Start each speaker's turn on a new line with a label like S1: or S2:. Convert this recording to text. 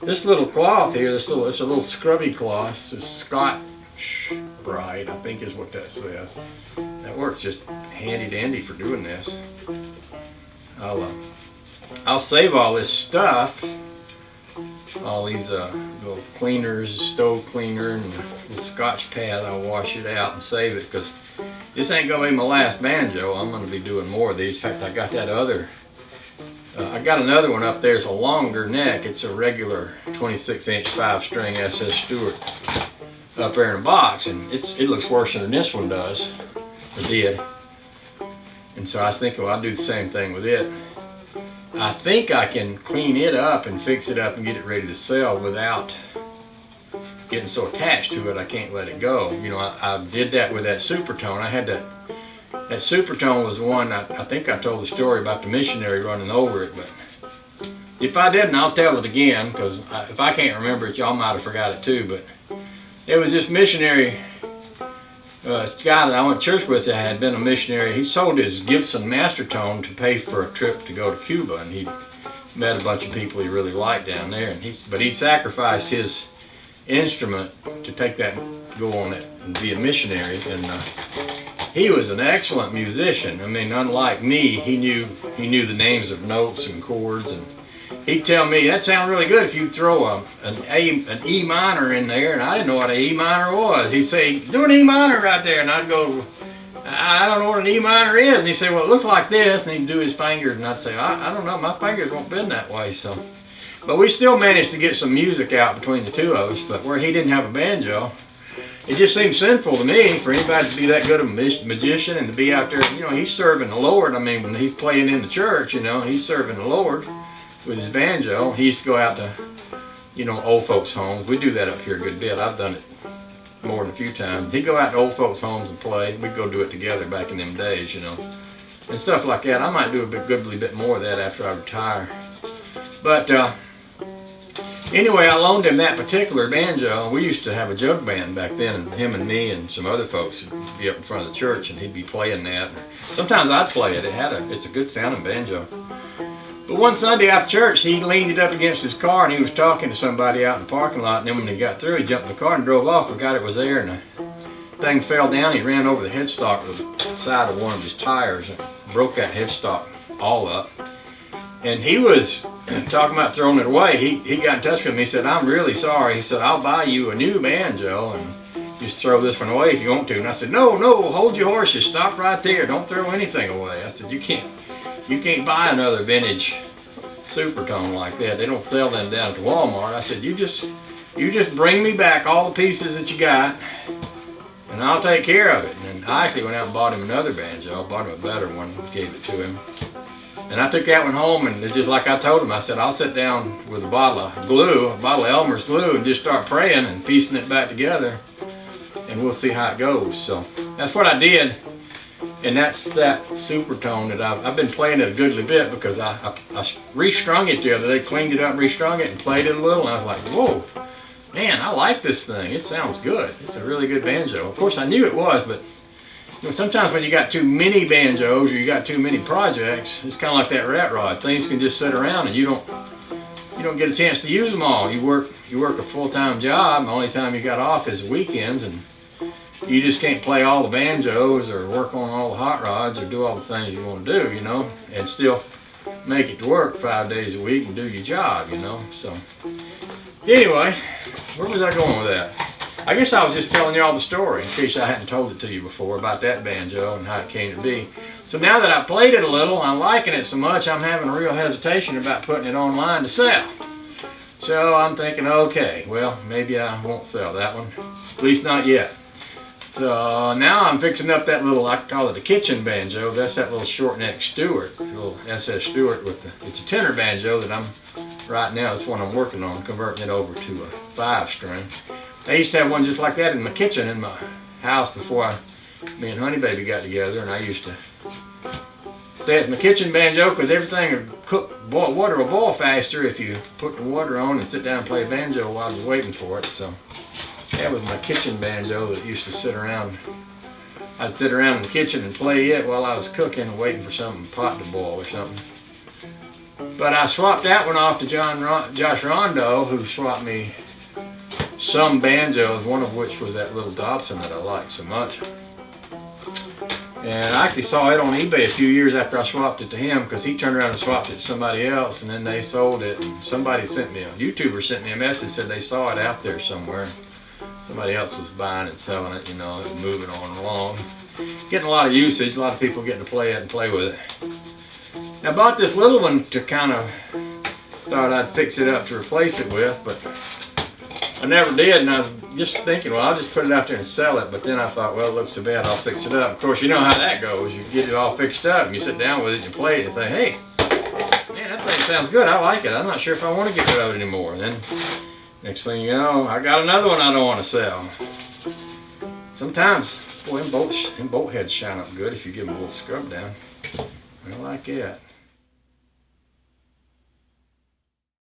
S1: This little cloth here, it's a little scrubby cloth. It's a Scotch Bride, I think is what that says. That works just handy dandy for doing this. I'll save all this stuff, all these little cleaners, stove cleaner, and the Scotch pad. I'll wash it out and save it because this ain't gonna be my last banjo. I'm gonna be doing more of these. In fact, I got that other. I got another one up there. It's a longer neck. It's a regular 26-inch 5-string SS Stewart up there in a box, and it looks worse than this one does, or did. And so I was thinking, well, I'll do the same thing with it. I think I can clean it up and fix it up and get it ready to sell without getting so attached to it I can't let it go. You know, I did that with that Supertone. I had that Supertone was the one, I think I told the story about the missionary running over it, but if I didn't, I'll tell it again, because if I can't remember it, y'all might have forgot it too. But it was this missionary guy that I went to church with that had been a missionary. He sold his Gibson Mastertone to pay for a trip to go to Cuba, and he met a bunch of people he really liked down there. And but he sacrificed his instrument to take that, go on it, and be a missionary. And he was an excellent musician. I mean, unlike me, he knew the names of notes and chords, and he'd tell me that sounds really good if you throw an E minor in there, and I didn't know what an E minor was. He'd say, do an E minor right there, and I'd go, I don't know what an E minor is. And he'd say, well, it looks like this, and he'd do his fingers, and I'd say, I don't know, my fingers won't bend that way. So, but we still managed to get some music out between the two of us. But where he didn't have a banjo, it just seemed sinful to me for anybody to be that good of a magician and to be out there. You know, he's serving the Lord. I mean, when he's playing in the church, you know, he's serving the Lord with his banjo. He used to go out to, you know, old folks' homes. We do that up here a good bit. I've done it more than a few times. He'd go out to old folks' homes and play. We'd go do it together back in them days, you know, and stuff like that. I might do a goodly bit more of that after I retire. But anyway, I loaned him that particular banjo. We used to have a jug band back then, and him and me and some other folks would be up in front of the church, and he'd be playing that. Sometimes I'd play it. It's a good sounding banjo. But one Sunday after church, he leaned it up against his car, and he was talking to somebody out in the parking lot. And then when he got through, he jumped in the car and drove off. Forgot it was there, and the thing fell down. He ran over the headstock with the side of one of his tires and broke that headstock all up. And he was talking about throwing it away. He got in touch with me. He said, I'm really sorry. He said, I'll buy you a new banjo and just throw this one away if you want to. And I said, no, hold your horses. Stop right there. Don't throw anything away. I said, you can't buy another vintage Supertone like that. They don't sell them down at Walmart. I said, you just bring me back all the pieces that you got, and I'll take care of it. And I actually went out and bought him another banjo. I bought him a better one, gave it to him. And I took that one home, and just like I told him, I said, I'll sit down with a bottle of glue, a bottle of Elmer's glue, and just start praying and piecing it back together, and we'll see how it goes. So that's what I did. And that's that Supertone that I've been playing it a goodly bit, because I restrung it the other day, cleaned it up, restrung it, and played it a little, and I was like, whoa, man, I like this thing. It sounds good. It's a really good banjo. Of course, I knew it was, but you know, sometimes when you got too many banjos or you got too many projects, it's kind of like that rat rod. Things can just sit around, and you don't get a chance to use them all. You work a full-time job, and the only time you got off is weekends, and you just can't play all the banjos or work on all the hot rods or do all the things you want to do, you know, and still make it to work 5 days a week and do your job, you know. So anyway, where was I going with that? I guess I was just telling y'all the story in case I hadn't told it to you before about that banjo and how it came to be. So now that I've played it a little, I'm liking it so much, I'm having a real hesitation about putting it online to sell. So I'm thinking, okay, well, maybe I won't sell that one, at least not yet. So now I'm fixing up that little, I call it a kitchen banjo. That's that little short neck Stewart, little SS Stewart it's a tenor banjo that right now, it's one I'm working on, converting it over to a 5-string. I used to have one just like that in my kitchen in my house before me and Honey Baby got together, and I used to say it's my kitchen banjo because everything water will boil faster if you put the water on and sit down and play banjo while I was waiting for it. So that was my kitchen banjo that used to sit around. I'd sit around in the kitchen and play it while I was cooking and waiting for some pot to boil or something. But I swapped that one off to Josh Rondo, who swapped me some banjos, one of which was that little Dobson that I liked so much. And I actually saw it on eBay a few years after I swapped it to him, because he turned around and swapped it to somebody else, and then they sold it. And somebody sent me, a YouTuber sent me a message, said they saw it out there somewhere. Somebody else was buying and selling it, you know, and moving on along. Getting a lot of usage, a lot of people getting to play it and play with it. I bought this little one to kind of, thought I'd fix it up to replace it with, but I never did, and I was just thinking, well, I'll just put it out there and sell it. But then I thought, well, it looks so bad, I'll fix it up. Of course, you know how that goes. You get it all fixed up, and you sit down with it and play it and think, hey, man, that thing sounds good. I like it. I'm not sure if I want to get rid of it anymore. And then next thing you know, I got another one I don't want to sell. Sometimes, boy, them bolt heads shine up good if you give them a little scrub down. I like that.